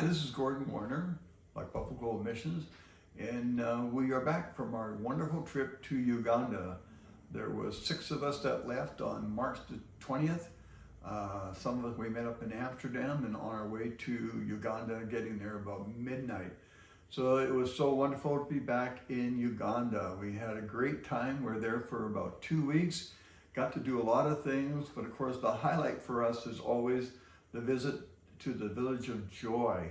this is Gordon Warner, like Buffalo Gold Missions, and we are back from our wonderful trip to Uganda. There was 6 of us that left on March the 20th. Some of us, we met up in Amsterdam and on our way to Uganda, getting there about midnight. So it was so wonderful to be back in Uganda. We had a great time. We were there for about 2 weeks, got to do a lot of things, but of course the highlight for us is always the visit to the Village of Joy.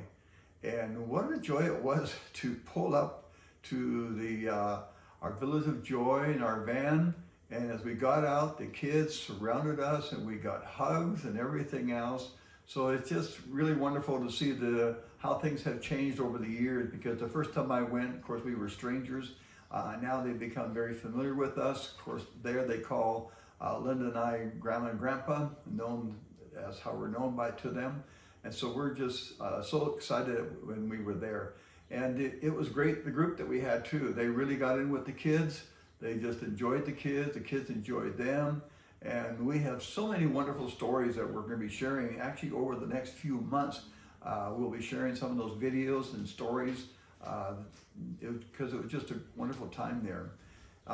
And what a joy it was to pull up to the our Village of Joy in our van. And as we got out, the kids surrounded us and we got hugs and everything else. So it's just really wonderful to see how things have changed over the years, because the first time I went, of course, we were strangers. Now they've become very familiar with us. Of course, there they call Linda and I Grandma and Grandpa, known as how we're known to them. And so we're just so excited when we were there. And it was great, the group that we had too. They really got in with the kids. They just enjoyed the kids enjoyed them. And we have so many wonderful stories that we're going to be sharing actually over the next few months. We'll be sharing some of those videos and stories because it was just a wonderful time there.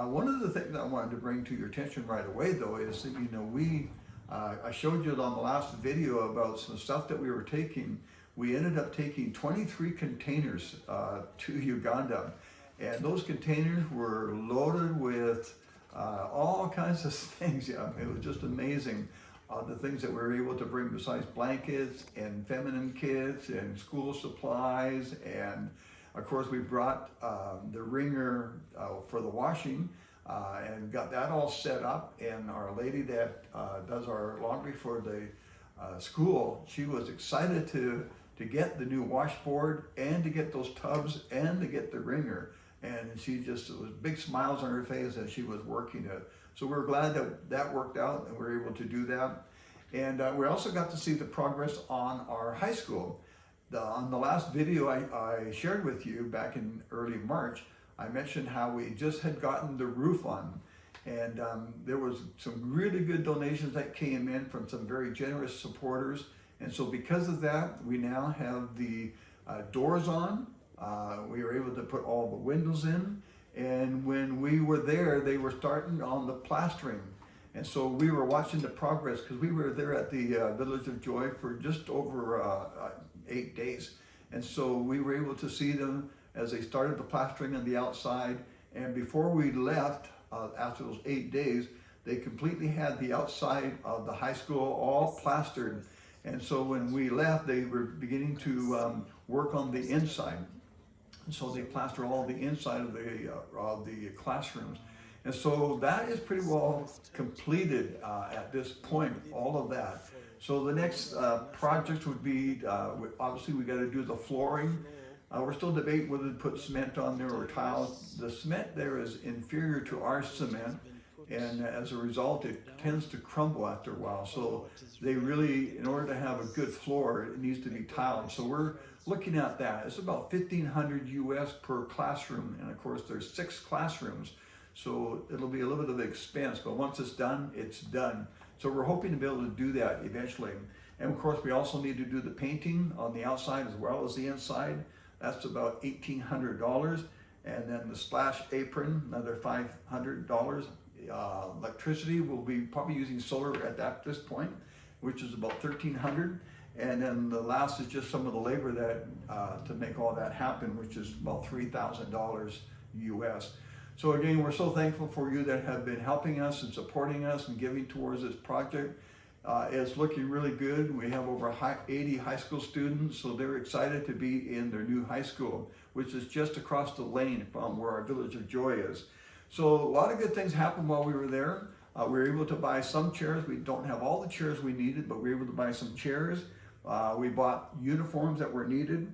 One of the things I wanted to bring to your attention right away though is that, I showed you on the last video about some stuff that we were taking. We ended up taking 23 containers to Uganda, and those containers were loaded with all kinds of things. Yeah, it was just amazing, the things that we were able to bring, besides blankets and feminine kits and school supplies. And of course we brought the wringer for the washing, and got that all set up. And our lady that does our laundry for the school, she was excited to get the new washboard and to get those tubs and to get the wringer. And she just, it was big smiles on her face as she was working it. So we're glad that that worked out and we were able to do that. And we also got to see the progress on our high school. On the last video I shared with you back in early March, I mentioned how we just had gotten the roof on, and there was some really good donations that came in from some very generous supporters. And so because of that, we now have the doors on. We were able to put all the windows in, and when we were there, they were starting on the plastering. And so we were watching the progress, because we were there at the Village of Joy for just over 8 days. And so we were able to see them as they started the plastering on the outside. And before we left, after those 8 days, they completely had the outside of the high school all plastered. And so when we left, they were beginning to work on the inside. And so they plaster all the inside of the classrooms. And so that is pretty well completed at this point, all of that. So the next project would be, obviously we got to do the flooring. We're still debating whether to put cement on there or tiles. The cement there is inferior to our cement, and as a result it tends to crumble after a while. So they really, in order to have a good floor, it needs to be tiled. So we're looking at that. It's about $1,500 US per classroom, and of course there's 6 classrooms. So it'll be a little bit of expense, but once it's done, it's done. So we're hoping to be able to do that eventually. And of course we also need to do the painting on the outside as well as the inside. That's about $1,800. And then the splash apron, another $500. Electricity, we'll be probably using solar at this point, which is about $1,300. And then the last is just some of the labor that to make all that happen, which is about $3,000 US. So again, we're so thankful for you that have been helping us and supporting us and giving towards this project. It's looking really good. We have over 80 high school students, so they're excited to be in their new high school, which is just across the lane from where our Village of Joy is. So a lot of good things happened while we were there. We were able to buy some chairs. We don't have all the chairs we needed, but we were able to buy some chairs. We bought uniforms that were needed.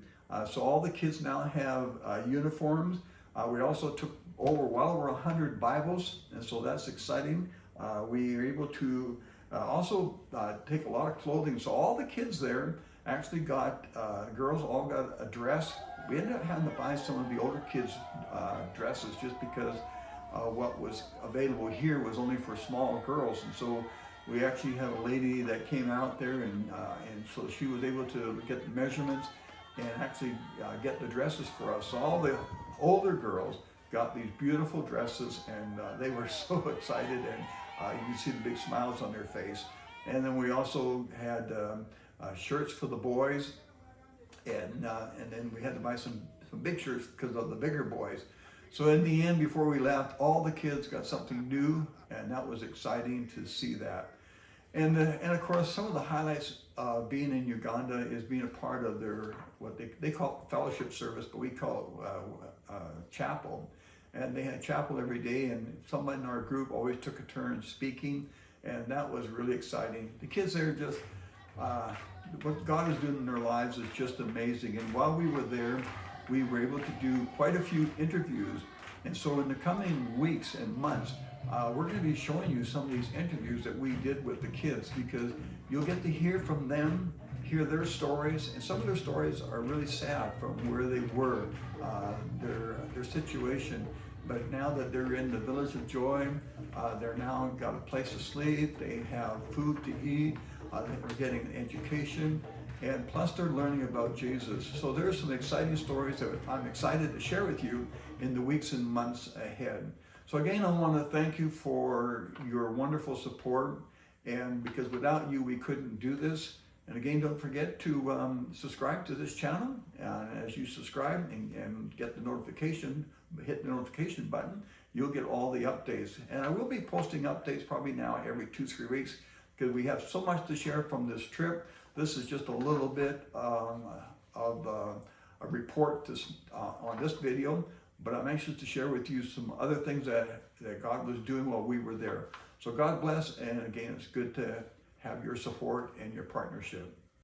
So all the kids now have uniforms. We also took well over 100 Bibles, and so that's exciting. We were able to also take a lot of clothing. So all the kids there actually got, girls all got a dress. We ended up having to buy some of the older kids' dresses just because what was available here was only for small girls. And so we actually had a lady that came out there, and so she was able to get the measurements. and actually get the dresses for us. So all the older girls got these beautiful dresses, and they were so excited, and you can see the big smiles on their face. And then we also had shirts for the boys, and then we had to buy some big shirts because of the bigger boys. So in the end, before we left, all the kids got something new, and that was exciting to see that. And of course, some of the highlights being in Uganda is being a part of their, what they call fellowship service, but we call it chapel. And they had chapel every day, and someone in our group always took a turn speaking, and that was really exciting. The kids there just, what God is doing in their lives is just amazing. And while we were there, we were able to do quite a few interviews. And so in the coming weeks and months, we're going to be showing you some of these interviews that we did with the kids, because you'll get to hear from them, hear their stories, and some of their stories are really sad from where they were, their situation. But now that they're in the Village of Joy, they're now got a place to sleep, they have food to eat, they're getting an education, and plus they're learning about Jesus. So there's some exciting stories that I'm excited to share with you in the weeks and months ahead. So again, I want to thank you for your wonderful support, and because without you we couldn't do this. And again, don't forget to subscribe to this channel. As you subscribe and get the notification, hit the notification button, you'll get all the updates. And I will be posting updates probably now every 2-3 weeks, because we have so much to share from this trip. This is just a little bit of a report on this video, but I'm anxious to share with you some other things that God was doing while we were there. So God bless, and again, it's good to have your support and your partnership.